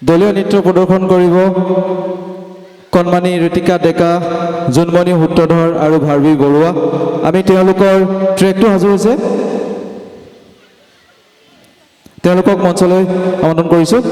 দলীয় নৃত্য প্ৰদৰ্শন কৰিব কণমানি ঋতিকা ডেকা, জোনমণি সূত্ৰধৰ আৰু ভাৰ্বী বৰুৱা। আমি তেওঁলোকৰ ট্ৰেকটো সাজু হৈছে, তেওঁলোকক মঞ্চলৈ আমন্ত্ৰণ কৰিছোঁ।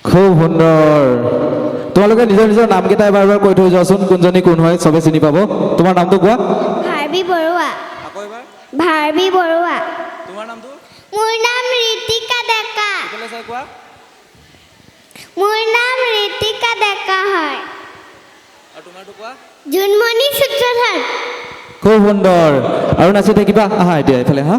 খুব সুন্দৰ। তোমালোকে নিজৰ নিজৰ নামকেইটা এবাৰ এবাৰ কৈ থৈ যোৱাচোন, কোনজনী কোন হয় চবে চিনি পাব। তোমাৰ নামটো কোৱা। ভাৰ্বী বৰুৱা। আকৌ এবাৰ। ভাৰ্বী বৰুৱা। তোমাৰ নামটো? মোৰ নাম ঋতিকা ডেকা। এফালে চাই কোৱা। মোৰ নাম ঋতিকা ডেকা হয়। আৰু তোমাৰটো কোৱা। জোনমণি সূত্ৰধৰ। খুব সুন্দৰ। আৰু নাচি থাকিবা, আহা এতিয়া এইফালে হা।